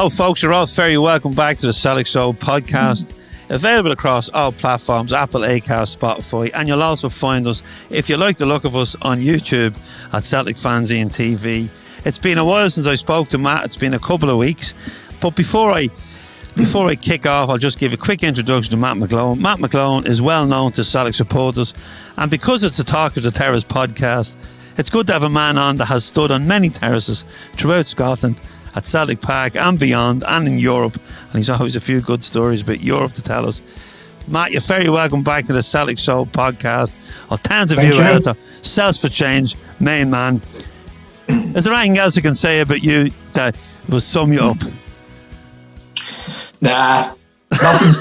Hello, folks. You're all very welcome back to the Celtic Show podcast. Available across all platforms, Apple, Acast, Spotify, and you'll also find us, if you like the look of us, on YouTube at Celtic Fanzine TV. It's been a while since I spoke to Matt. It's been a couple of weeks. But before I kick off, I'll just give a quick introduction to Matt McGlone. Matt McGlone is well known to Celtic supporters, and because it's the Talk of the Terrace podcast, it's good to have a man on that has stood on many terraces throughout Scotland, at Celtic Park and beyond, and in Europe, and he's always a few good stories about Europe to tell us. Matt, you're very welcome back to the Celtic Show podcast. Alternative view editor, Celts for Change, main man. Is there anything else I can say about you that will sum you up? Nah, nothing.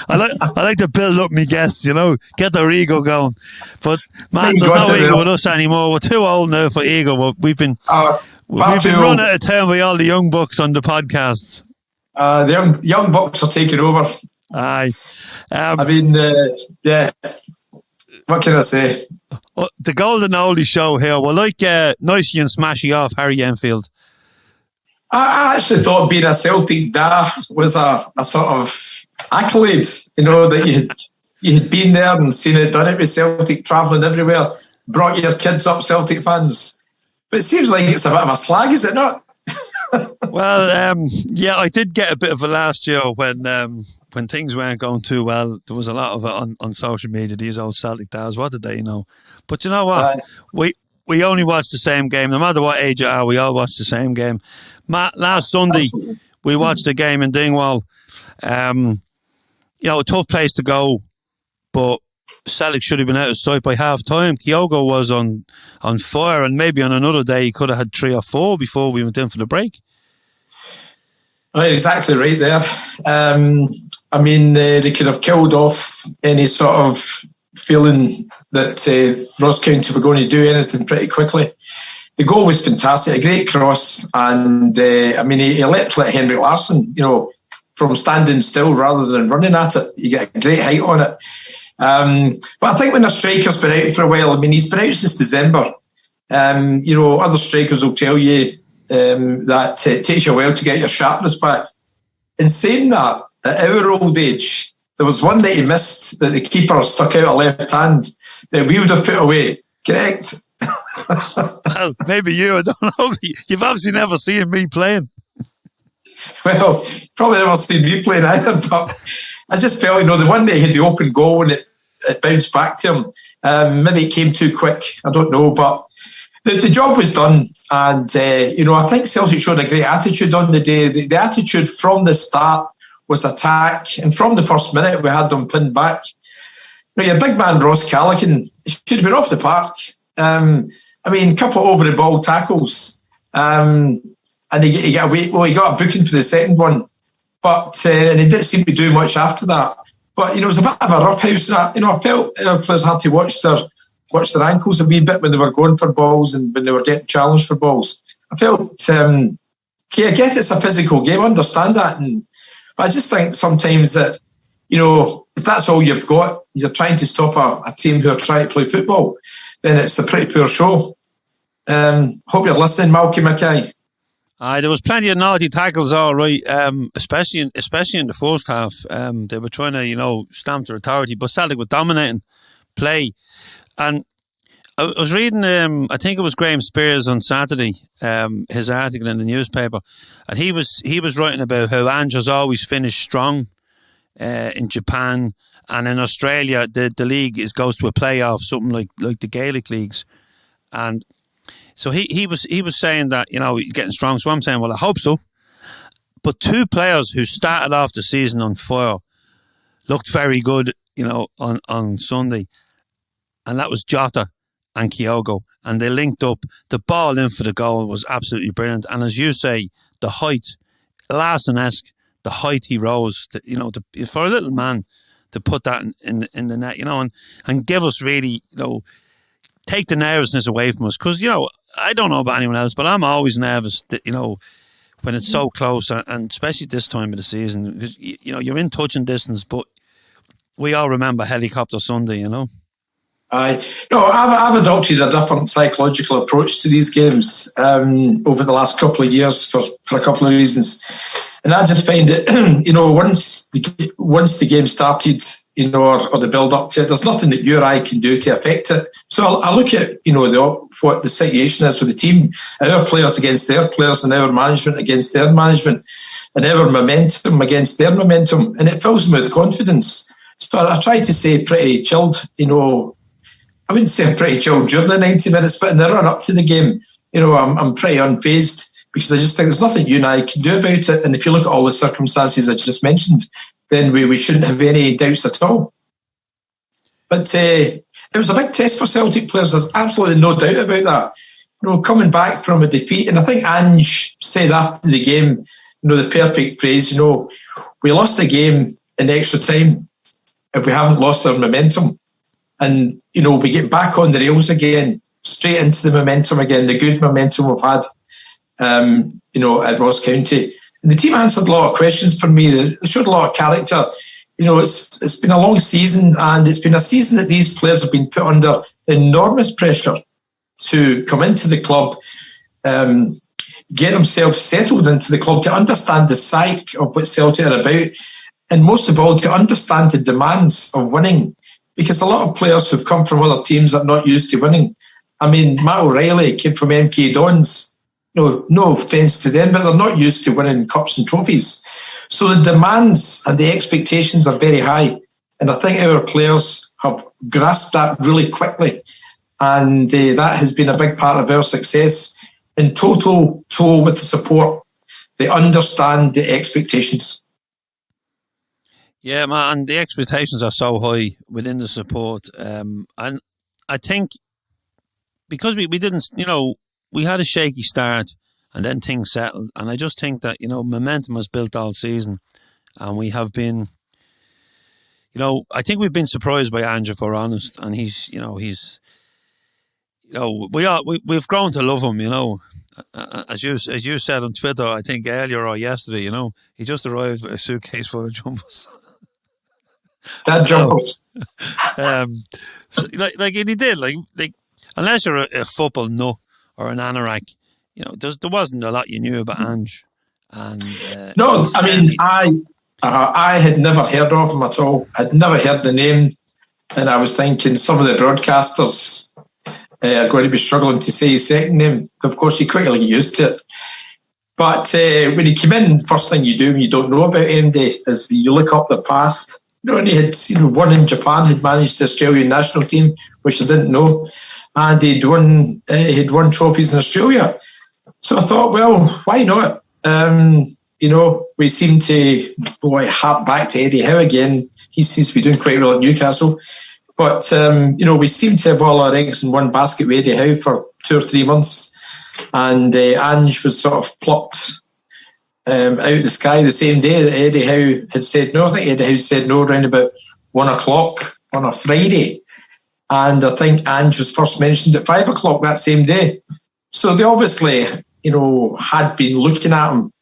I like to build up my guests, get their ego going. But Matt, there's no ego with us anymore. We're too old now for ego. We've been run out of town by all the young bucks on the podcasts. The young bucks are taking over. Aye. Yeah. What can I say? The golden oldie show here. Well, like Nicey and Smashy off Harry Enfield. I actually thought being a Celtic dad was a sort of accolade, that you had been there and seen it, done it with Celtic, travelling everywhere, brought your kids up, Celtic fans. But it seems like it's a bit of a slag, is it not? Well, yeah, I did get a bit of a last year when things weren't going too well. There was a lot of it on social media, these old Celtic dads. What did they know? But you know what? We only watched the same game. No matter what age you are, we all watched the same game. Matt, last Sunday, we watched a game in Dingwall. A tough place to go, but Celtic should have been out of sight by half time. Kyogo was on fire, and maybe on another day he could have had 3 or 4 before we went in for the break. Right, exactly right there. They could have killed off any sort of feeling that Ross County were going to do anything pretty quickly. The goal was fantastic, a great cross, and he leapt like Henry Ralston, from standing still rather than running at it. You get a great height on it. But I think when a striker's been out for a while, he's been out since December. Other strikers will tell you that it takes you a while to get your sharpness back. In saying that, at our old age, there was one that he missed that the keeper stuck out a left hand that we would have put away. Correct? Well, maybe you, I don't know. You've obviously never seen me playing. Well, probably never seen me playing either, but I just felt, the one day he had the open goal and it bounced back to him. Maybe it came too quick, I don't know, but the job was done. And, I think Celtic showed a great attitude on the day. The attitude from the start was attack, and from the first minute we had them pinned back. Your big man Ross Callaghan should have been off the park. A couple of over the ball tackles, and he got a booking for the second one, but and he didn't seem to do much after that. But it was a bit of a roughhouse. I felt our players had to watch their ankles a wee bit when they were going for balls and when they were getting challenged for balls. I felt, I get it's a physical game, I understand that, but I just think sometimes that if that's all you've got, you're trying to stop a team who are trying to play football, then it's a pretty poor show. Hope you're listening, Malky Mackay. There was plenty of naughty tackles, all right, especially in the first half. They were trying to, stamp their authority, but Celtic were dominating play. And I was reading, I think it was Graham Spears on Saturday, his article in the newspaper, and he was writing about how Ange has always finished strong in Japan, and in Australia the league goes to a playoff, something like the Gaelic leagues, and so he was saying that getting strong. So I'm saying, well, I hope so. But 2 players who started off the season on fire looked very good, on Sunday, and that was Jota and Kyogo, and they linked up. The ball in for the goal was absolutely brilliant, and as you say, the height, Larson-esque, the height he rose, for a little man to put that in the net, and give us really, take the nervousness away from us, because I don't know about anyone else, but I'm always nervous that, when it's so close, and especially this time of the season, because you're in touching distance, but we all remember Helicopter Sunday, I've adopted a different psychological approach to these games over the last couple of years for a couple of reasons. And I just find that, once the game started, or the build up to it, there's nothing that you or I can do to affect it. So I look at, what the situation is with the team, our players against their players, and our management against their management, and our momentum against their momentum, and it fills me with confidence. So I try to stay pretty chilled, I wouldn't say I'm pretty chilled during the 90 minutes, but in the run up to the game, I'm pretty unfazed, because I just think there's nothing you and I can do about it. And if you look at all the circumstances I just mentioned, then we shouldn't have any doubts at all. But it was a big test for Celtic players. There's absolutely no doubt about that. Coming back from a defeat, and I think Ange said after the game, the perfect phrase, we lost the game in extra time if we haven't lost our momentum. And, we get back on the rails again, straight into the momentum again, the good momentum we've had, at Ross County. And the team answered a lot of questions for me. They showed a lot of character. It's been a long season, and it's been a season that these players have been put under enormous pressure to come into the club, get themselves settled into the club, to understand the psyche of what Celtic are about, and most of all, to understand the demands of winning. Because a lot of players who've come from other teams are not used to winning. I mean, Matt O'Reilly came from MK Dons. No offence to them, but they're not used to winning cups and trophies. So the demands and the expectations are very high. And I think our players have grasped that really quickly. And that has been a big part of our success. In total with the support, they understand the expectations. Yeah, man, the expectations are so high within the support. And I think because we didn't, we had a shaky start and then things settled. And I just think that, momentum was built all season. And we have been, I think we've been surprised by Ange, if we're honest. And we've grown to love him, As you said on Twitter, I think earlier or yesterday, he just arrived with a suitcase full of jumpers. That jumpers. And he did. Unless you're a football nut or an anorak, there wasn't a lot you knew about Ange. And no, I mean, I had never heard of him at all. I'd never heard the name, and I was thinking some of the broadcasters are going to be struggling to say his second name. Of course, you quickly get used to it. But when he came in, the first thing you do when you don't know about MD is you look up the past. And he had won in Japan, had managed the Australian national team, which I didn't know, and he'd won trophies in Australia. So I thought, well, why not? We seem to harp back to Eddie Howe again. He seems to be doing quite well at Newcastle. But, we seem to have all our eggs in one basket with Eddie Howe for 2 or 3 months. And Ange was sort of plucked out of the sky the same day that Eddie Howe had said no. I think Eddie Howe said no around about 1 o'clock on a Friday. And I think Ange was first mentioned at 5 o'clock that same day. So they obviously, had been looking at him.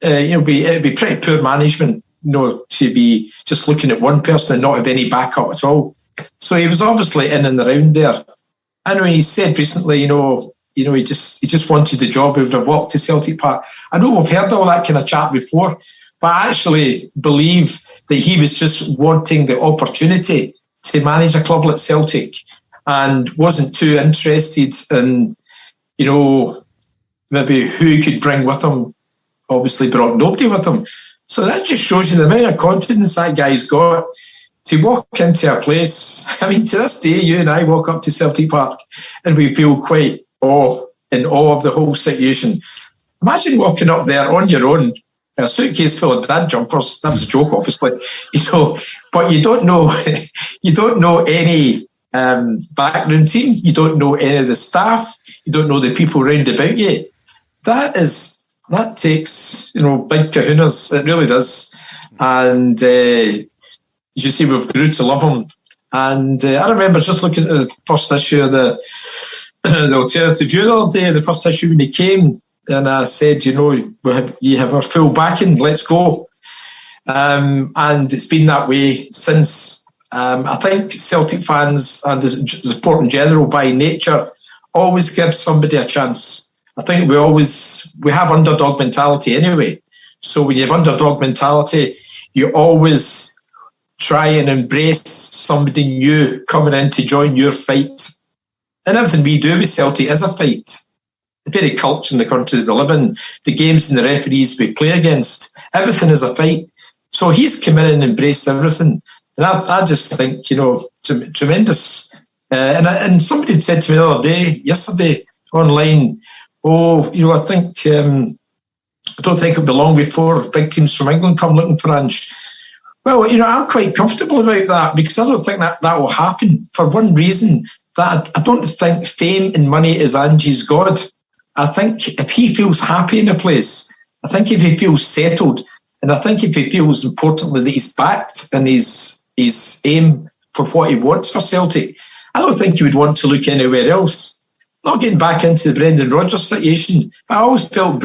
It'd be pretty poor management, to be just looking at one person and not have any backup at all. So he was obviously in and around there. And when he said recently, he just wanted the job. He would have walked to Celtic Park. I know we've heard all that kind of chat before, but I actually believe that he was just wanting the opportunity to manage a club like Celtic and wasn't too interested in, maybe who he could bring with him. Obviously brought nobody with him. So that just shows you the amount of confidence that guy's got to walk into a place. I mean, to this day, you and I walk up to Celtic Park and we feel quite in awe of the whole situation. Imagine walking up there on your own, a suitcase full of dad jumpers. That was a joke, obviously, but you don't know any backroom team. You don't know any of the staff. You don't know the people round about you. That takes, big kahunas. It really does. And as you see, we've grew to love him. And I remember just looking at the first issue of the Alternative View the other day, the first issue when he came, and I said, you have our full backing, let's go. And it's been that way since I think Celtic fans and the support in general, by nature, always give somebody a chance. I think we have underdog mentality anyway. So when you have underdog mentality, you always try and embrace somebody new coming in to join your fight. And everything we do with Celtic is a fight. The very culture in the country that we live in, the games and the referees we play against, everything is a fight. So he's come in and embraced everything. And I just think, tremendous. And somebody had said to me yesterday online, I think, I don't think it'll be long before big teams from England come looking for Ange. Well, I'm quite comfortable about that, because I don't think that will happen, for one reason, that I don't think fame and money is Ange's God. I think if he feels happy in a place, I think if he feels settled, and I think if he feels, importantly, that he's backed in his aim for what he wants for Celtic, I don't think he would want to look anywhere else. Not getting back into the Brendan Rodgers situation, but I always felt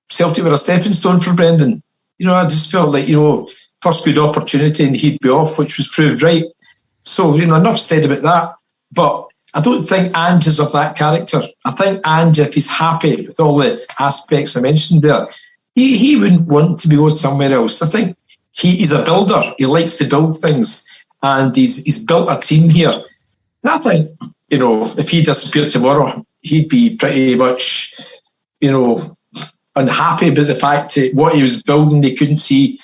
Celtic were a stepping stone for Brendan. I just felt like, first good opportunity and he'd be off, which was proved right. So, enough said about that. But I don't think Ange is of that character. I think Ange, if he's happy with all the aspects I mentioned there, he wouldn't want to be going somewhere else. I think he's a builder. He likes to build things, and he's built a team here. And I think, if he disappeared tomorrow, he'd be pretty much, unhappy about the fact that what he was building, they couldn't see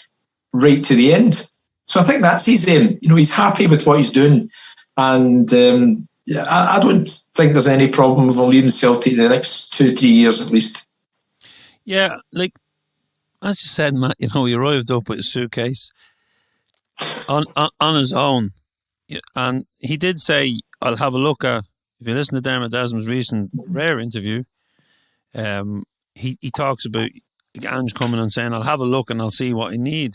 right to the end. So I think that's his aim. He's happy with what he's doing. And I don't think there's any problem with him leaving Celtic in the next 2-3 years at least. Yeah, as you said, Matt, he arrived up with a suitcase on his own. And he did say, I'll have a look at, if you listen to Dermot Desmond's recent rare interview, he talks about Ange coming and saying, I'll have a look and I'll see what I need.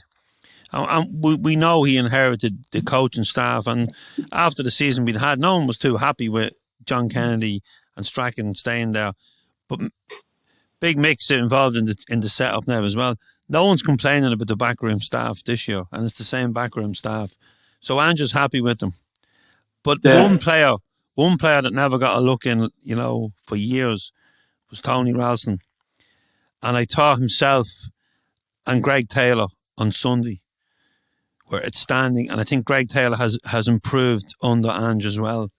And we know he inherited the coaching staff, and after the season we'd had, no one was too happy with John Kennedy and Strachan staying there. But Big Mick's involved in the setup now as well. No one's complaining about the backroom staff this year, and it's the same backroom staff. So Ange's happy with them. But one player that never got a look in, for years was Tony Ralston. And I thought himself and Greg Taylor on Sunday were outstanding, and I think Greg Taylor has improved under Ange as well.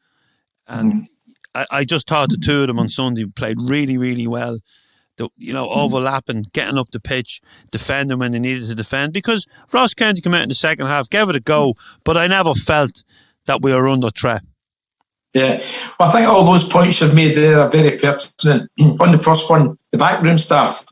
And I just thought the two of them on Sunday played really, really well. Overlapping, getting up the pitch, defending when they needed to defend. Because Ross County came out in the second half, gave it a go, but I never felt that we were under threat. Yeah, well, I think all those points you've made there are very pertinent. On the first one, the backroom staff,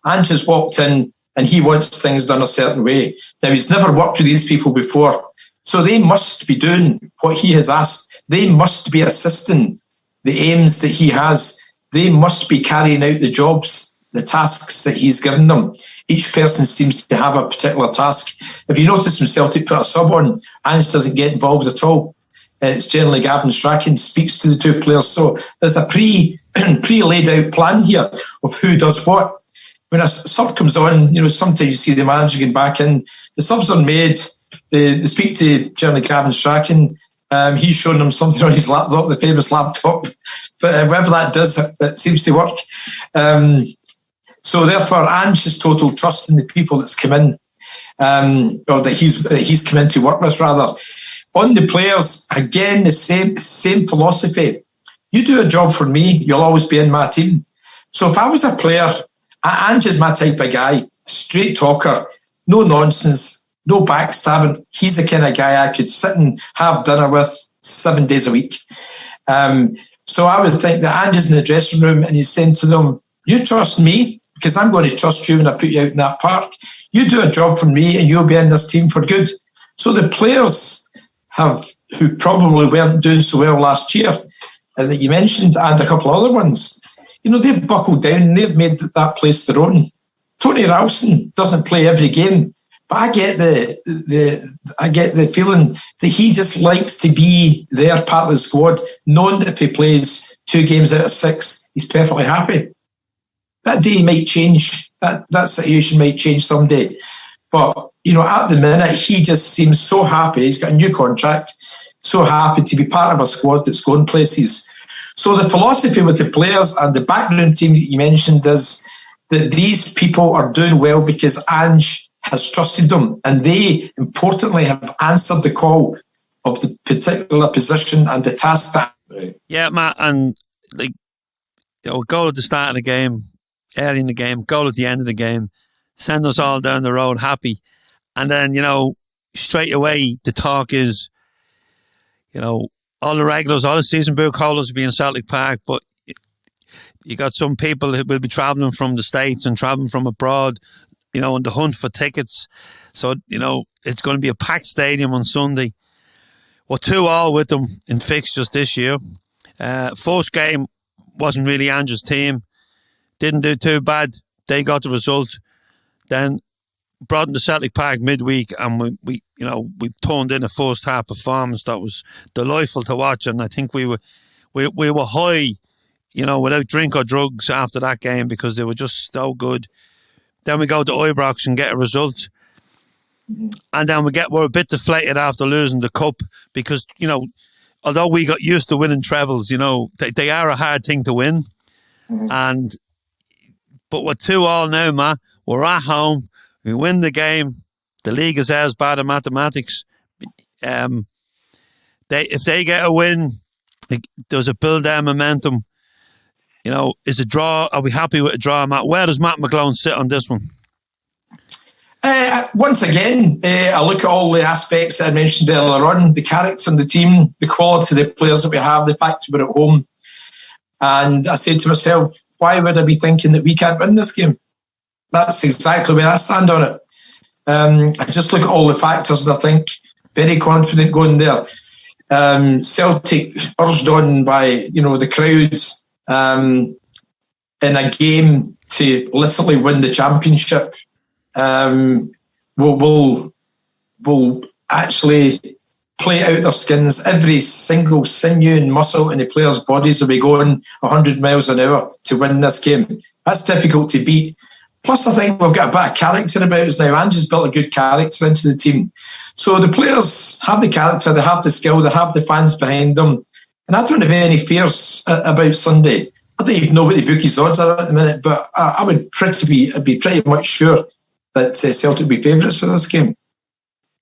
Ange has walked in and he wants things done a certain way. Now, he's never worked with these people before, so they must be doing what he has asked. They must be assisting the aims that he has. They must be carrying out the jobs, the tasks that he's given them. Each person seems to have a particular task. If you notice when Celtic put a sub on, Ange doesn't get involved at all. It's generally Gavin Strachan speaks to the two players. So there's a pre-laid out plan here of who does what. When a sub comes on, sometimes you see the manager getting back in. The subs are made. They speak to generally Gavin Strachan. He's shown them something on his laptop, the famous laptop. But whatever that does, that seems to work. So therefore, Ange has total trust in the people that's come in, or that he's come in to work with, rather. On the players, again, the same philosophy. You do a job for me, you'll always be in my team. So if I was a player, Ange is my type of guy, straight talker, no nonsense, no backstabbing. He's the kind of guy I could sit and have dinner with 7 days a week. So I would think that Ange is in the dressing room and he's saying to them, you trust me because I'm going to trust you when I put you out in that park. You do a job for me and you'll be in this team for good. So the players who probably weren't doing so well last year, that you mentioned, and a couple of other ones, they've buckled down and they've made that place their own. Tony Rowson doesn't play every game, but I get the feeling that he just likes to be there, part of the squad, knowing that if he plays 2 games out of 6, he's perfectly happy. That day might change. That situation might change someday. But, at the minute, he just seems so happy. He's got a new contract, so happy to be part of a squad that's going places. So the philosophy with the players and the background team that you mentioned is that these people are doing well because Ange has trusted them, and they, importantly, have answered the call of the particular position and the task that... Yeah, Matt, and goal at the start of the game, early in the game, goal at the end of the game, send us all down the road happy. And then, straight away, the talk is, all the regulars, all the season book holders will be in Celtic Park, but you got some people who will be travelling from the States and travelling from abroad, on the hunt for tickets. So, it's going to be a packed stadium on Sunday. We're 2-2 with them in fixtures this year. First game wasn't really Ange's team. Didn't do too bad. They got the result. Then brought into Celtic Park midweek, and we turned in a first half performance that was delightful to watch. And I think we were high, without drink or drugs after that game because they were just so good. Then we go to Ibrox and get a result. And then we're a bit deflated after losing the cup because, although we got used to winning trebles, they are a hard thing to win. But we're 2-2 now, Matt. We're at home. We win the game. The league is ours, bad at mathematics. If they get a win, does it build their momentum? Is a draw? Are we happy with a draw, Matt? Where does Matt McGlone sit on this one? Once again, I look at all the aspects that I mentioned earlier on, the character of the team, the quality of the players that we have, the fact we're at home. And I said to myself, why would I be thinking that we can't win this game? That's exactly where I stand on it. I just look at all the factors and I think very confident going there. Celtic urged on by, the crowds in a game to literally win the championship. Will actually play out their skins. Every single sinew and muscle in the players' bodies will be going 100 miles an hour to win this game. That's difficult to beat. Plus, I think we've got a bit of character about us now. Ange's built a good character into the team. So the players have the character, they have the skill, they have the fans behind them. And I don't have any fears about Sunday. I don't even know what the bookies' odds are at the minute, but I would be pretty much sure that Celtic will be favourites for this game.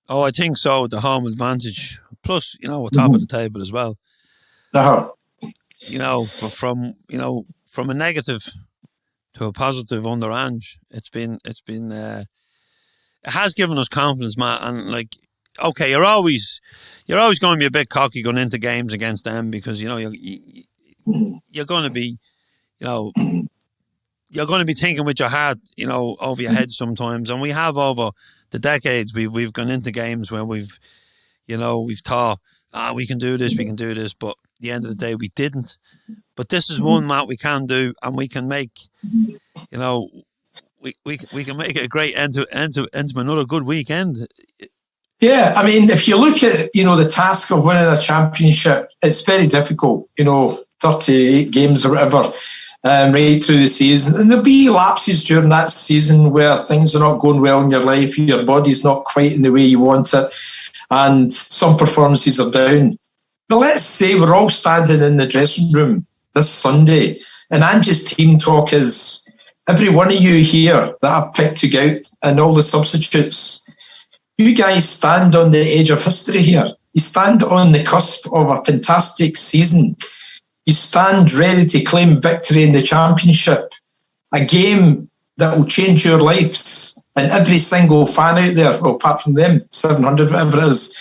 Oh, I think so. The home advantage. Plus, we're top of the table as well. From a negative to a positive under Ange, it has given us confidence, Matt. And okay, you're always going to be a bit cocky going into games against them because you're going to be, you're going to be thinking with your heart, over your head sometimes. And we have over the decades, we've gone into games where we've thought, we can do this, but at the end of the day, we didn't. But this is one, Matt, we can do, and we can make, we can make it a great end to another good weekend. Yeah, I mean, if you look at, the task of winning a championship, it's very difficult, 38 games or whatever. Right through the season, and there'll be lapses during that season where things are not going well in your life, your body's not quite in the way you want it, and some performances are down. But let's say we're all standing in the dressing room this Sunday, and Ange's team talk is every one of you here that I've picked to go out and all the substitutes, you guys stand on the edge of history here. You stand on the cusp of a fantastic season. You stand ready to claim victory in the championship, a game that will change your lives. And every single fan out there, well, apart from them, 700, whatever it is,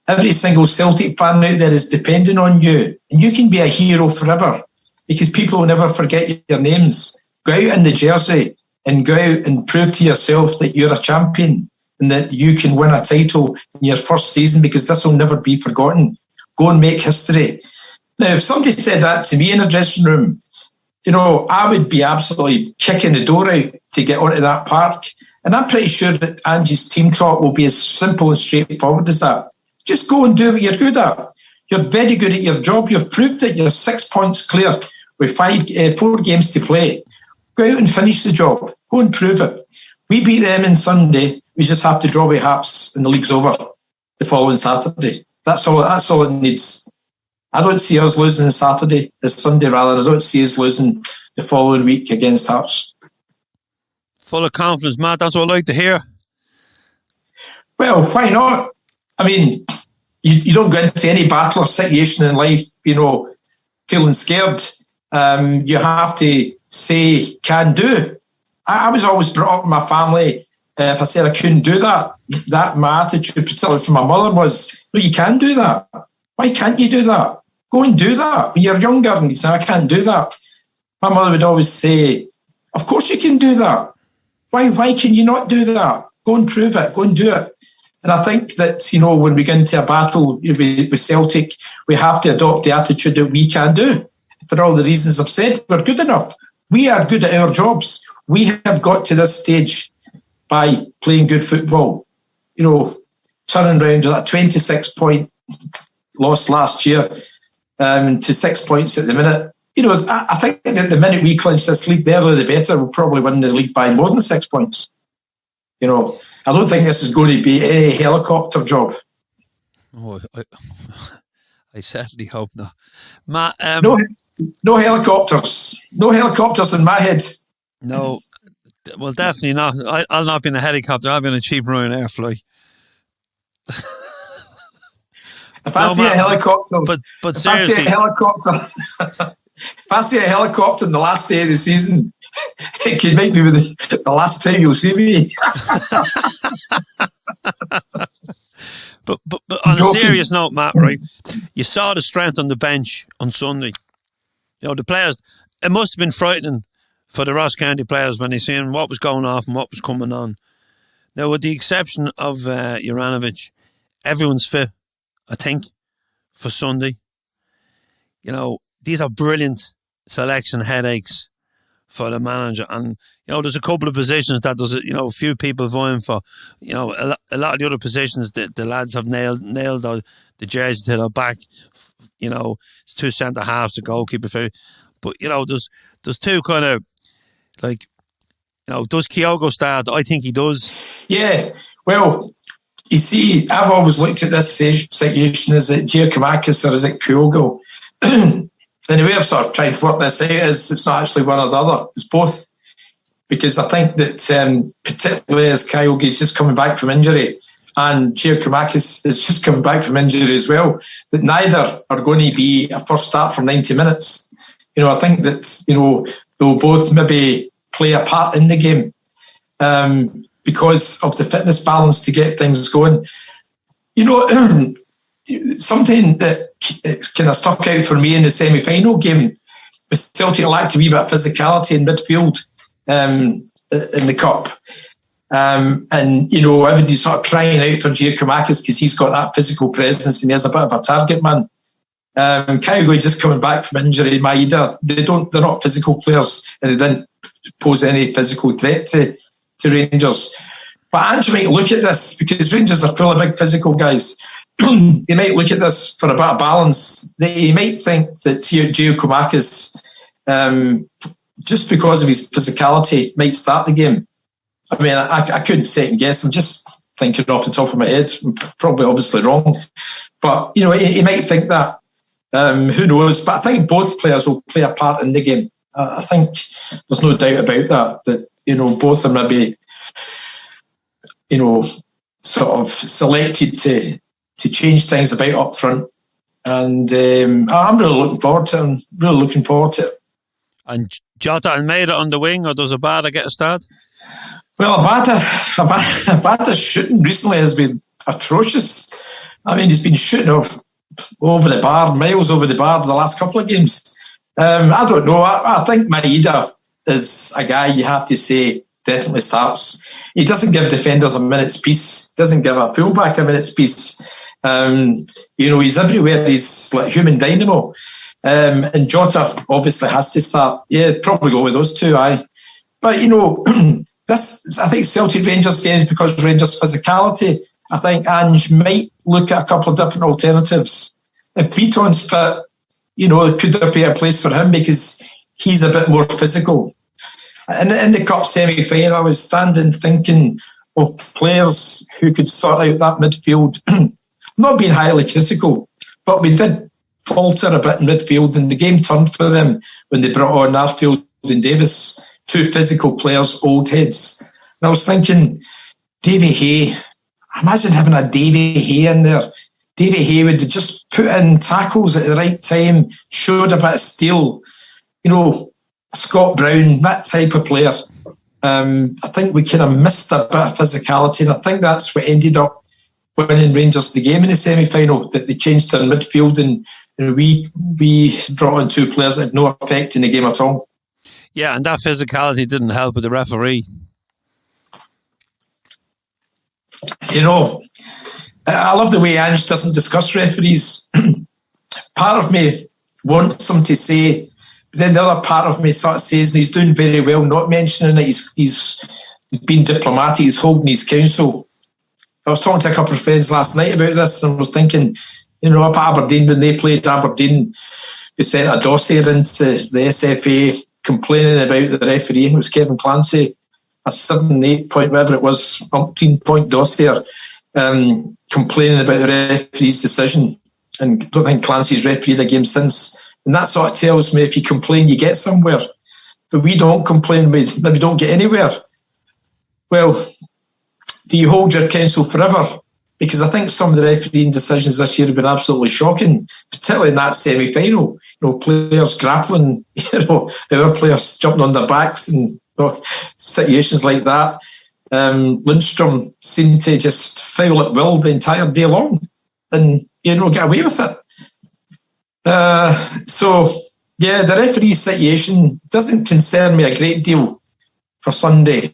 every single Celtic fan out there is depending on you. And you can be a hero forever because people will never forget your names. Go out in the jersey and go out and prove to yourself that you're a champion and that you can win a title in your first season because this will never be forgotten. Go and make history. Now, if somebody said that to me in a dressing room, I would be absolutely kicking the door out to get onto that park. And I'm pretty sure that Ange's team talk will be as simple and straightforward as that. Just go and do what you're good at. You're very good at your job. You've proved it. You're 6 points clear with 4 games to play. Go out and finish the job. Go and prove it. We beat them on Sunday. we just have to draw away Hearts and the league's over the following Saturday. That's all it needs. I don't see us losing Saturday, this Sunday rather. I don't see us losing the following week against Hearts. Full of confidence, Matt. That's what I like to hear. Well, why not? I mean, you don't go into any battle or situation in life, feeling scared. You have to say, can do. I was always brought up in my family, if I said I couldn't do that my attitude, particularly from my mother, was, no, you can do that. Why can't you do that? Go and do that. When you're younger and you say, I can't do that. My mother would always say, of course you can do that. Why can you not do that? Go and prove it. Go and do it. And I think that, when we get into a battle with Celtic, we have to adopt the attitude that we can do. For all the reasons I've said, we're good enough. We are good at our jobs. We have got to this stage by playing good football. Turning around that 26-point loss last year to 6 points at the minute. I think that the minute we clinch this league, the earlier the better. We'll probably win the league by more than 6 points. I don't think this is going to be a helicopter job. Oh, I certainly hope not. Matt, no helicopters. No helicopters in my head. No, well, definitely not. I'll not be in a helicopter. I'll be in a cheap Ryanair flight. If I see a helicopter, but seriously, if I see a helicopter on the last day of the season, it could make me the last time you'll see me. but on a serious note, Matt, right? You saw the strength on the bench on Sunday. The players. It must have been frightening for the Ross County players when they seen what was going off and what was coming on. Now, with the exception of Juranovic, everyone's fit, I think, for Sunday. These are brilliant selection headaches for the manager. And, there's a couple of positions that there's, a few people vying for. A lot of the other positions that the lads have nailed the jersey to their back. It's 2 centre halves, the goalkeeper. But, there's two kind of, does Kyogo start? I think he does. Yeah, well, you see, I've always looked at this situation, is it Giacomakis or is it Kyogo? And the way I've sort of tried to work this out is it's not actually one or the other, it's both. Because I think that particularly as Kyogo is just coming back from injury and Giacomakis is just coming back from injury as well, that neither are going to be a first start for 90 minutes. I think that, they'll both maybe play a part in the game because of the fitness balance to get things going. Something that kind of stuck out for me in the semi-final game was Celtic lacked a wee bit of physicality in midfield in the cup. Everybody's sort of crying out for Giacomakis because he's got that physical presence and he has a bit of a target man. Kyogo just coming back from injury, Maeda, they're not physical players and they didn't pose any physical threat to Rangers. But Ange might look at this because Rangers are full of big physical guys. He might look at this for a bit of balance. He might think that Giacomakis, just because of his physicality, might start the game. I mean, I couldn't second guess. I'm just thinking off the top of my head. I'm probably obviously wrong. But, he might think that. Who knows? But I think both players will play a part in the game. I think there's no doubt about that both are maybe, sort of selected to change things about up front. And I'm really looking forward to it. And Jota and Maeda on the wing, or does Abada get a start? Well, Abada's shooting recently has been atrocious. I mean, he's been shooting over the bar, miles over the bar the last couple of games. I don't know. I think Maeda is a guy you have to say definitely starts. He doesn't give defenders a minute's peace. Doesn't give a fullback a minute's peace. He's everywhere. He's like human dynamo. And Jota obviously has to start. Yeah, probably go with those two, aye. But, I think Celtic Rangers games because Rangers' physicality, I think Ange might look at a couple of different alternatives. If Beaton's fit, could there be a place for him because he's a bit more physical. In the Cup semi-final, I was standing thinking, of players who could sort out that midfield. Not being highly critical, but we did falter a bit in midfield, and the game turned for them when they brought on Arfield and Davis, two physical players, old heads. And I was thinking, Davy Hay, imagine having a Davy Hay in there. Davy Hay would have just put in tackles at the right time, showed a bit of steel. You know, Scott Brown, that type of player. I think we kind of missed a bit of physicality, and I think that's what ended up winning Rangers the game in the semi-final, that they changed their midfield, and we brought in two players that had no effect in the game at all. Yeah, and that physicality didn't help with the referee. You know, I love the way Ange doesn't discuss referees. Part of me wants him to say, but then the other part of me sort of says, and he's doing very well not mentioning it, he's been diplomatic, he's holding his counsel. I was talking to a couple of friends last night about this, and was thinking, you know, up at Aberdeen, when they played Aberdeen, they sent a dossier into the SFA complaining about the referee. It was Kevin Clancy, a 7-8 point, whatever it was, 18-point dossier, complaining about the referee's decision. And I don't think Clancy's refereed a game since. And that sort of tells me if you complain, you get somewhere. But we don't complain, we maybe don't get anywhere. Well, do you hold your counsel forever? Because I think some of the refereeing decisions this year have been absolutely shocking, particularly in that semi-final. You know, players grappling, you know, our players jumping on their backs, and you know, situations like that. Lundstrom seemed to just foul at will the entire day long, and you know, get away with it. So yeah, the referee situation doesn't concern me a great deal for Sunday,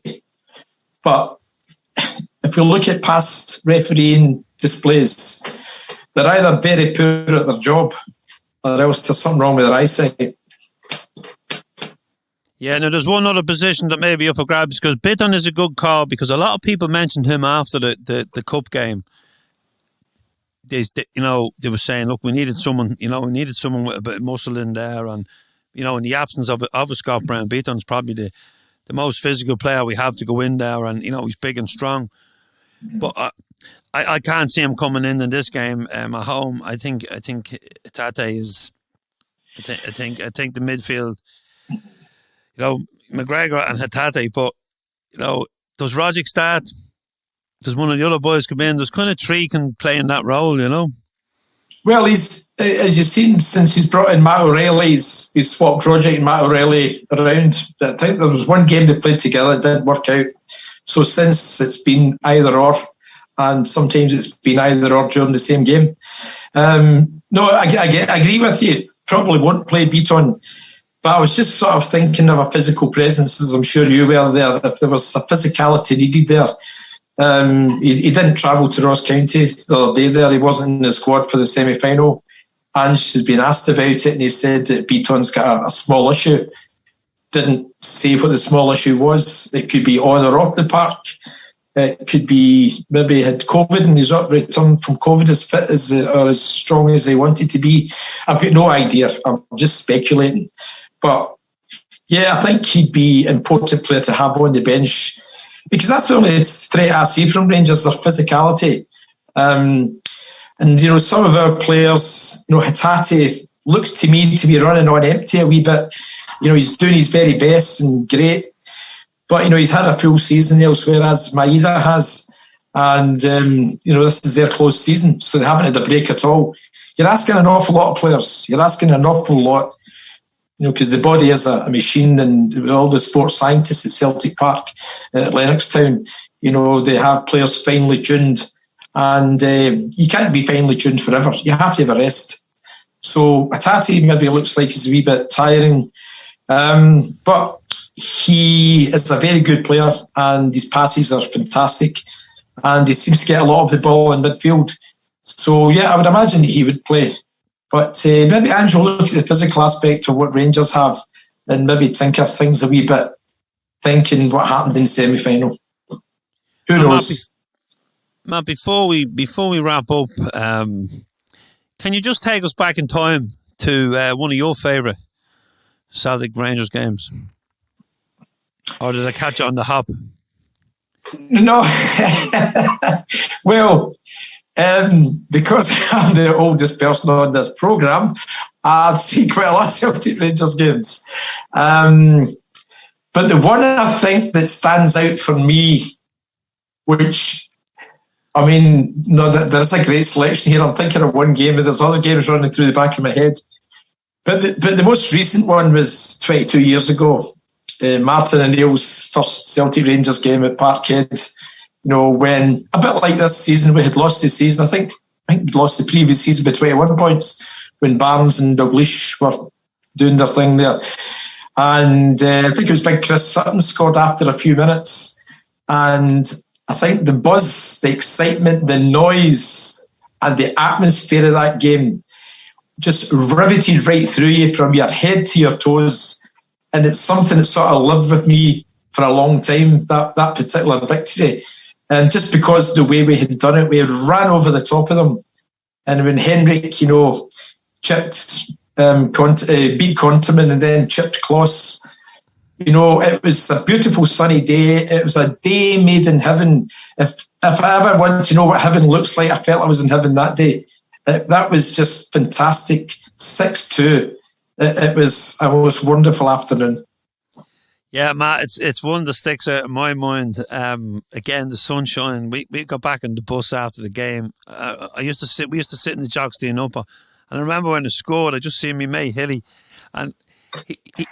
but if you look at past refereeing displays, they're either very poor at their job, or else there's something wrong with their eyesight. Yeah, now there's one other position that may be up for grabs, because Bitton is a good call, because a lot of people mentioned him after the cup game. They were saying, look, we needed someone with a bit of muscle in there, and you know, in the absence of a Scott Brown, Bitton's probably the most physical player we have to go in there, and you know, he's big and strong. But I can't see him coming in this game at home. I think Tate is. I think the midfield. You know, McGregor and Hatate, but you know, does Rogic start? Does one of the other boys come in? There's kind of three can play in that role, you know. Well, he's, as you've seen, since he's brought in Matt O'Reilly, he's swapped Rogic and Matt O'Reilly around. I think there was one game they played together, it didn't work out. So since it's been either or, and sometimes it's been either or during the same game. No, I agree with you. Probably won't play Beaton, but I was just sort of thinking of a physical presence, as I'm sure you were there. If there was a physicality needed there. He didn't travel to Ross County the other day there. He wasn't in the squad for the semi-final. Ange has been asked about it, and he said that Beaton's got a small issue. Didn't say what the small issue was. It could be on or off the park. It could be maybe he had COVID and he's returned from COVID as fit or as strong as he wanted to be. I've got no idea. I'm just speculating. But yeah, I think he'd be an important player to have on the bench, because that's the only threat I see from Rangers, their physicality. And, you know, some of our players, you know, Hatate looks to me to be running on empty a wee bit. You know, he's doing his very best and great. But, you know, he's had a full season elsewhere, as Maeda has. And, you know, this is their close season, so they haven't had a break at all. You're asking an awful lot of players. You're asking an awful lot. You know, because the body is a machine, and all the sports scientists at Celtic Park, at Lennoxtown, you know, they have players finely tuned, and you can't be finely tuned forever. You have to have a rest. So Hatate maybe looks like he's a wee bit tiring, but he is a very good player, and his passes are fantastic, and he seems to get a lot of the ball in midfield. So yeah, I would imagine he would play. But maybe Ange will look at the physical aspect of what Rangers have and maybe tinker things a wee bit, thinking what happened in semi-final. Who knows? Matt, before we wrap up, can you just take us back in time to one of your favourite Celtic Rangers games? Or did I catch you on the hop? No. Well, because I'm the oldest person on this programme, I've seen quite a lot of Celtic Rangers games. But the one I think that stands out for me, which, I mean, no, there's a great selection here. I'm thinking of one game, and there's other games running through the back of my head. But the most recent one was 22 years ago. Martin O'Neill's first Celtic Rangers game at Parkhead. When, a bit like this season, we had lost the season. I think we'd lost the previous season by 21 points when Barnes and Dalglish were doing their thing there. And I think it was big Chris Sutton scored after a few minutes. And I think the buzz, the excitement, the noise, and the atmosphere of that game just riveted right through you from your head to your toes. And it's something that sort of lived with me for a long time, that particular victory. And just because the way we had done it, we had ran over the top of them. And when Henrik, chipped, beat Conterman and then chipped Kloss, it was a beautiful sunny day. It was a day made in heaven. If I ever want to know what heaven looks like, I felt I was in heaven that day. That was just fantastic. 6-2. It was a most wonderful afternoon. Yeah, Matt, it's one that sticks out in my mind. Again, the sunshine. We got back on the bus after the game. We used to sit in the Jockstein Upper, and I remember when they scored, I just seen me mate Hilly, and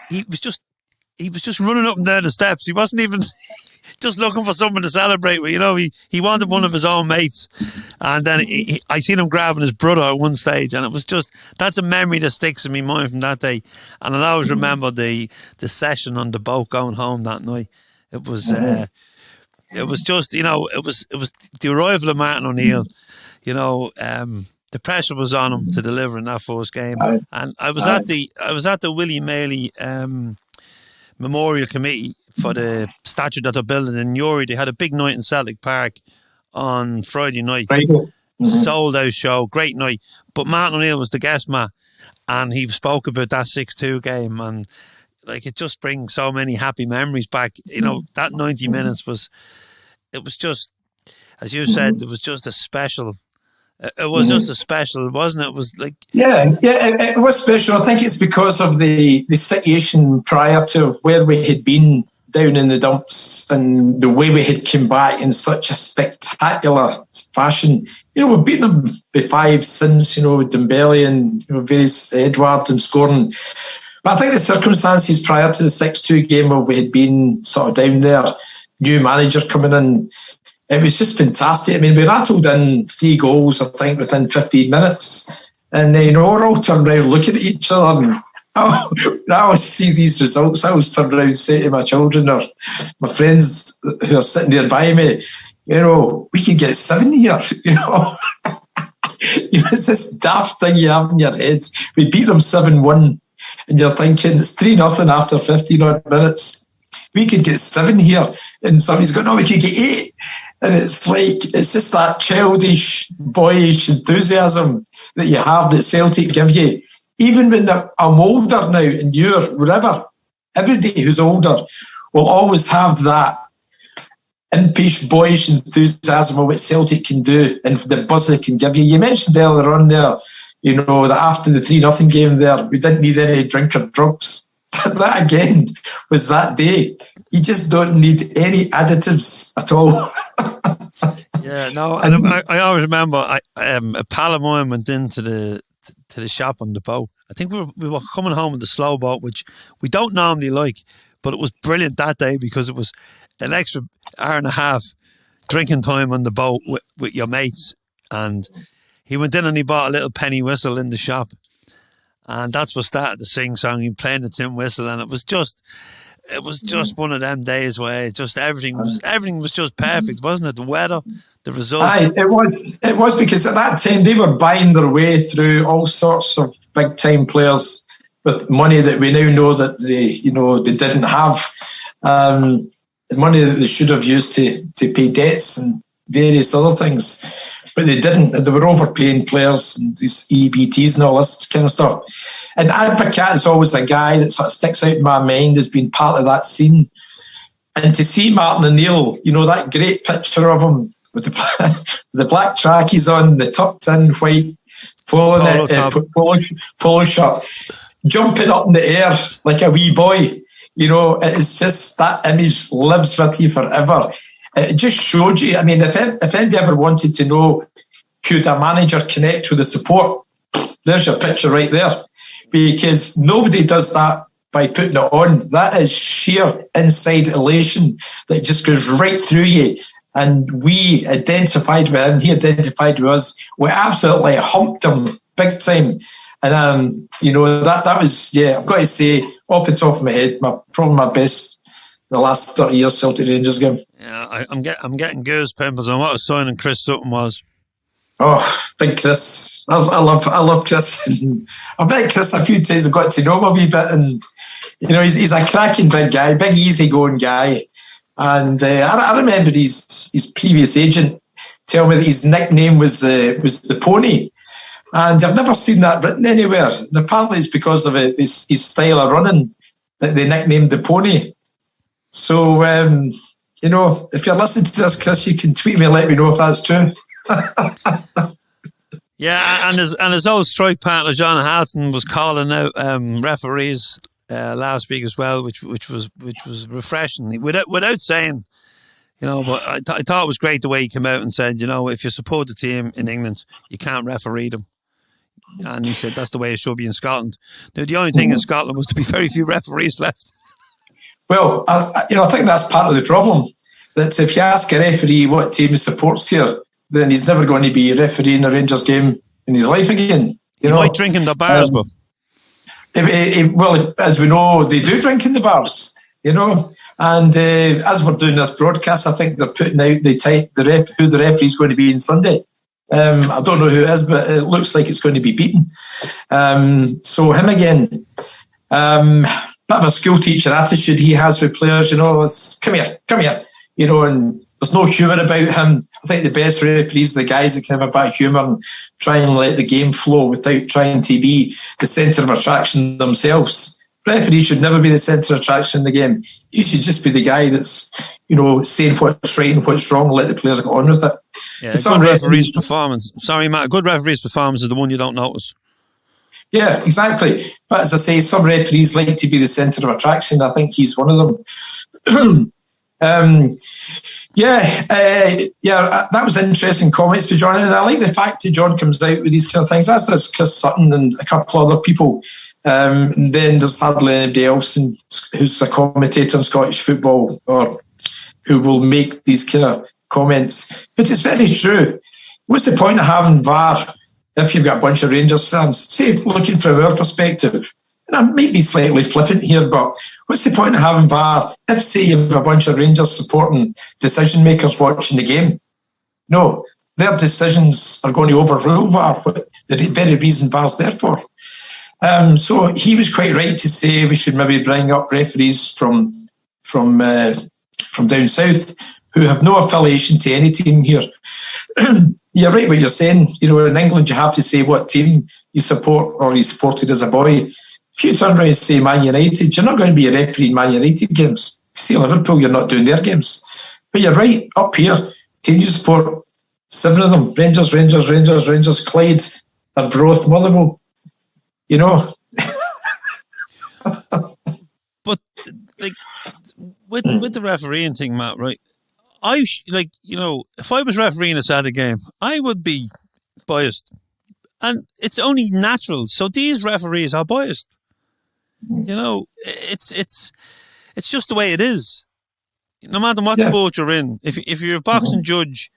he was just running up and down the steps. He wasn't even just looking for someone to celebrate with. He wanted one of his own mates, and then I seen him grabbing his brother at one stage, and it was that's a memory that sticks in my mind from that day. And I always remember the session on the boat going home that night. It was just it was the arrival of Martin O'Neill. The pressure was on him to deliver in that first game, and I was at the Willie Maley Memorial Committee for the statue that they're building in Newry. They had a big night in Celtic Park on Friday night. Sold out show, great night. But Martin O'Neill was the guest man, and he spoke about that 6-2 game, and it just brings so many happy memories back. That 90 minutes was just, as you said, it was just a special. It was just a special, wasn't it? It was like... Yeah, it was special. I think it's because of the situation prior to where we had been down in the dumps and the way we had come back in such a spectacular fashion. We've beaten them by 5 since, with Dembele and various Edwards and scoring. But I think the circumstances prior to the 6-2 game where we had been sort of down there, new manager coming in, it was just fantastic. I mean, we rattled in 3 goals, I think, within 15 minutes. And, we're all turned around looking at each other. And I always see these results. I always turn around and say to my children or my friends who are sitting there by me, we could get 7 here, It's this daft thing you have in your head. We beat them 7-1. And you're thinking, it's 3-0 after 15 odd minutes. We could get 7 here. And somebody's going, no, we could get 8. And it's just that childish, boyish enthusiasm that you have that Celtic give you. Even when I'm older now and you're whatever, everybody who's older will always have that impish, boyish enthusiasm of what Celtic can do and the buzz they can give you. You mentioned earlier on there, that after the 3-0 game there, we didn't need any drink or drugs. That again was that day. You just don't need any additives at all. Yeah, no, and I always remember a pal of mine went into the shop on the boat. I think we were coming home with the slow boat, which we don't normally like, but it was brilliant that day because it was an extra hour and a half drinking time on the boat with your mates. And he went in and he bought a little penny whistle in the shop. And that's what started the sing-song. He playing the tin whistle, and it was just one of them days where just everything was just perfect, wasn't it? The weather, the results. It was because at that time they were buying their way through all sorts of big time players with money that we now know that they didn't have. The money that they should have used to pay debts and various other things. But they didn't. They were overpaying players and these EBTs and all this kind of stuff. And Advocat is always a guy that sort of sticks out in my mind as being part of that scene. And to see Martin O'Neill, that great picture of him with the black trackies on, the tucked in white polo shirt, jumping up in the air like a wee boy. It's just that image lives with you forever. It just showed you. I mean, if anybody ever wanted to know, could a manager connect with the support? There's your picture right there. Because nobody does that by putting it on. That is sheer inside elation that just goes right through you. And we identified with him. He identified with us. We absolutely humped him big time. And, that was, I've got to say, off the top of my head, probably my best the last 30 years Celtic Rangers game. Yeah, I'm getting goosebumps on what a signing Chris Sutton was. Oh, big Chris. I love Chris. I've met Chris a few times. I've got to know him a wee bit. And, he's a cracking big guy, big easygoing guy. And I remember his previous agent tell me that his nickname was the Pony. And I've never seen that written anywhere. And apparently it's because of his style of running that they nicknamed the Pony. So, if you're listening to this, Chris, you can tweet me and let me know if that's true. Yeah, and his old strike partner John Hampden was calling out referees last week as well, which was refreshing without saying, But I thought it was great the way he came out and said, if you support the team in England, you can't referee them, and he said that's the way it should be in Scotland. Now the only thing in Scotland was to be very few referees left. Well, I think that's part of the problem. That if you ask a referee what team he supports here, then he's never going to be refereeing a Rangers game in his life again. He might drink in the bars, but as we know, they do drink in the bars. And as we're doing this broadcast, I think they're putting out who the referee is going to be on Sunday. I don't know who it is, but it looks like it's going to be Beaton. So him again. Bit of a school teacher attitude he has with players. Come here. And there's no humour about him. I think the best referees are the guys that can have a bit of humour and try and let the game flow without trying to be the centre of attraction themselves. Referees should never be the centre of attraction in the game. He should just be the guy that's, saying what's right and what's wrong and let the players get on with it. Yeah, good referee's performance. Sorry, Matt. A good referee's performance is the one you don't notice. Yeah, exactly. But as I say, some referees like to be the centre of attraction. I think he's one of them. That was interesting comments to John, and I like the fact that John comes out with these kind of things. That's Chris Sutton and a couple of other people. And then there's hardly anybody else who's a commentator in Scottish football or who will make these kind of comments. But it's very true. What's the point of having VAR if you've got a bunch of Rangers fans? Say, looking from our perspective, and I might be slightly flippant here, but what's the point of having VAR if, say, you have a bunch of Rangers supporting decision makers watching the game? No, their decisions are going to overrule VAR, the very reason VAR's there for. So he was quite right to say we should maybe bring up referees from down south who have no affiliation to any team here. You're right what you're saying. In England you have to say what team you support or you supported as a boy. If you turn around and say Man United, you're not going to be a referee in Man United games. If you see Liverpool, you're not doing their games. But you're right, up here, teams you support, 7 of them, Rangers, Clyde, Arbroath, Motherwell. But with the refereeing thing, Matt, right? If I was refereeing a Saturday game, I would be biased, and it's only natural. So these referees are biased. It's just the way it is. No matter what sport you're in, if you're a boxing judge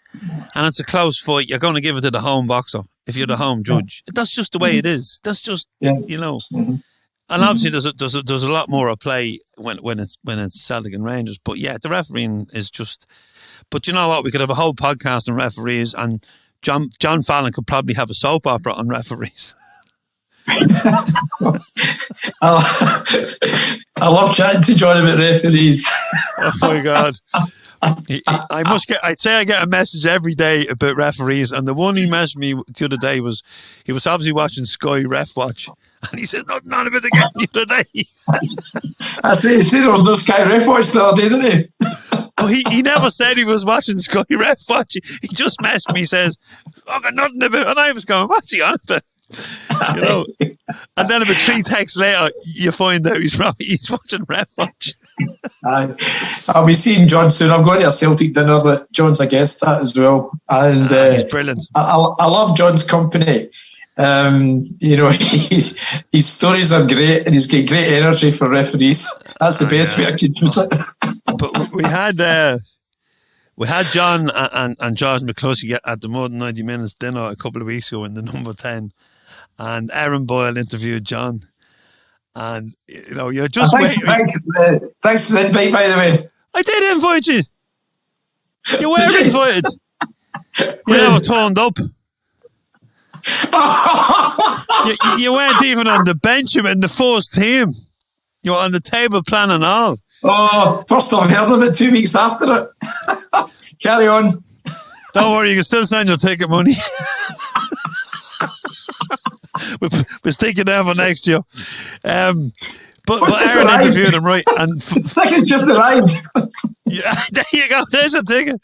and it's a close fight, you're going to give it to the home boxer. If you're the home judge, that's just the way it is. That's just And obviously, there's a lot more at play when it's Celtic and Rangers. But yeah, the refereeing is just. But you know what? We could have a whole podcast on referees, and John Fallon could probably have a soap opera on referees. I love chatting to John about referees. Oh my God. I'd say I get a message every day about referees, and the one he messaged me the other day was he was obviously watching Sky Ref Watch, and he said none of it again the other day. I see there was no Sky Ref Watch the other day, didn't he? But he never said he was watching Sky Ref watching. He just messaged me, he says, I got nothing about it. And I was going, what's he on about? And then about 3 texts later, you find out he's watching Ref watch. I'll be seeing John soon. I'm going to a Celtic dinner that John's a guest at as well. And he's brilliant. I love John's company. His stories are great, and he's got great energy for referees. That's the best way I could put it. But we had John and George McCluskey at the More Than 90 Minutes dinner a couple of weeks ago in the number 10, and Aaron Boyle interviewed John, and you're just waiting. Thanks for the invite, by the way. I did invite you. You were invited. You never turned up. You weren't even on the bench. You were in the first team. You were on the table plan and all. Oh, first I've heard of it 2 weeks after it. Carry on. Don't worry, you can still send your ticket money. We're sticking there for next year. But Aaron interviewed him, right? And ticket's just arrived. Yeah, there you go. There's your ticket.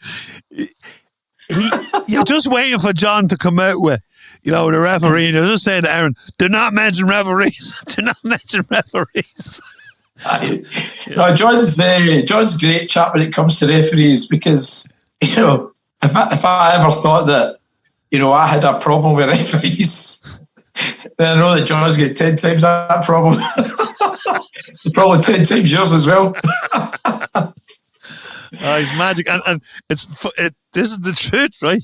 You're just waiting for John to come out with, the referee. And you're just saying to Aaron, do not mention referees. Do not mention referees. No, John's great chat when it comes to referees, because if I ever thought that I had a problem with referees, then I know that John's got 10 times that problem. Probably 10 times yours as well. He's magic, and this is the truth, right?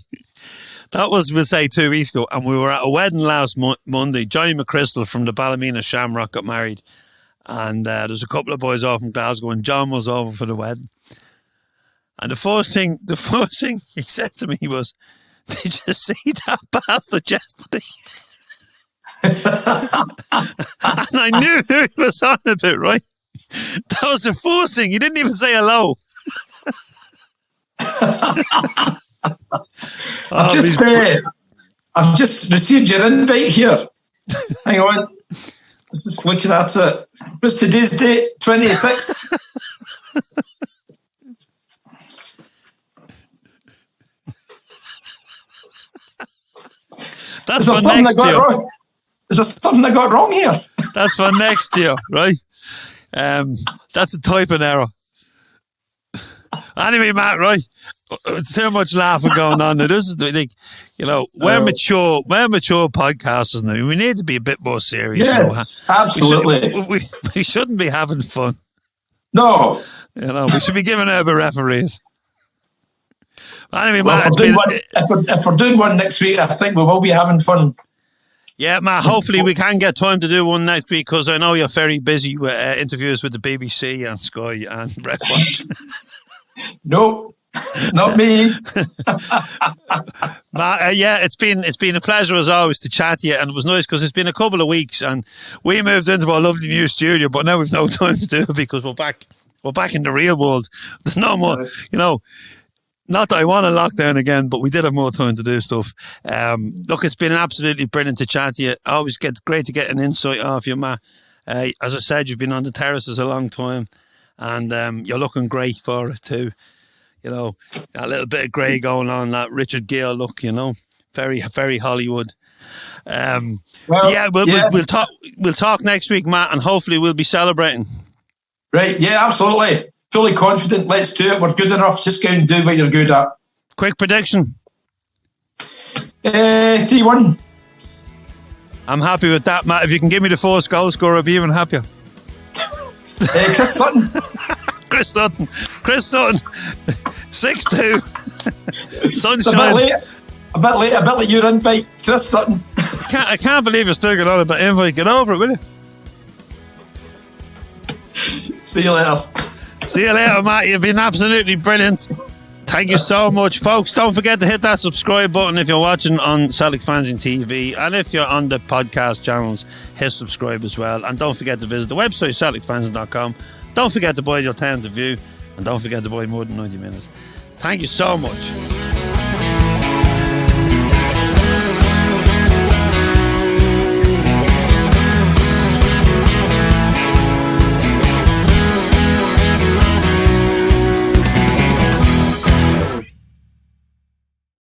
That was, we'll say, 2 weeks ago, and we were at a wedding last Monday. Johnny McChrystal from the Ballymena Shamrock got married. And there's a couple of boys off from Glasgow, and John was over for the wedding. And the first thing he said to me was, "Did you see that bastard yesterday?" And I knew who he was on about, right? That was the first thing. He didn't even say hello. I've just received your invite here. Hang on. Just looking at it. What's today's date? 26th. That's for next year. Is there something I got wrong here? That's for next year, right? That's a typing error. Anyway, Matt, right? It's too much laughing going on now. This is we're mature podcasters now. We need to be a bit more serious. Yes, absolutely. We shouldn't be having fun. No. We should be giving out about referees. Anyway, Matt, if we're doing one next week, I think we will be having fun. Yeah, Matt, hopefully we can get time to do one next week, because I know you're very busy with interviews with the BBC and Sky and Ref Watch. No. Not me. Matt, it's been a pleasure as always to chat to you, and it was nice because it's been a couple of weeks and we moved into our lovely new studio, but now we've no time to do it because we're back in the real world. There's no more, not that I want to lock down again, but we did have more time to do stuff. Look, it's been absolutely brilliant to chat to you. Always great to get an insight off you, Matt. As I said, you've been on the terraces a long time, and you're looking great for it too. A little bit of grey going on, that Richard Gere look, very, very Hollywood. We'll talk next week, Matt, and hopefully we'll be celebrating. Right, yeah, absolutely. Fully confident. Let's do it. We're good enough. Just go and do what you're good at. Quick prediction. 3-1. I'm happy with that, Matt. If you can give me the first goal scorer, I'll be even happier. Chris Sutton. Chris Sutton. 6-2. Sunshine. A bit late, like your invite. Chris Sutton. I can't believe you're still getting on about invite. Get over it, will you? See you later. See you later, Matt. You've been absolutely brilliant. Thank you so much, folks. Don't forget to hit that subscribe button if you're watching on Celtic Fans in TV, and if you're on the podcast channels, hit subscribe as well. And don't forget to visit the website CelticFans.com. Don't forget to buy your time to view, and don't forget to buy More Than 90 Minutes. Thank you so much.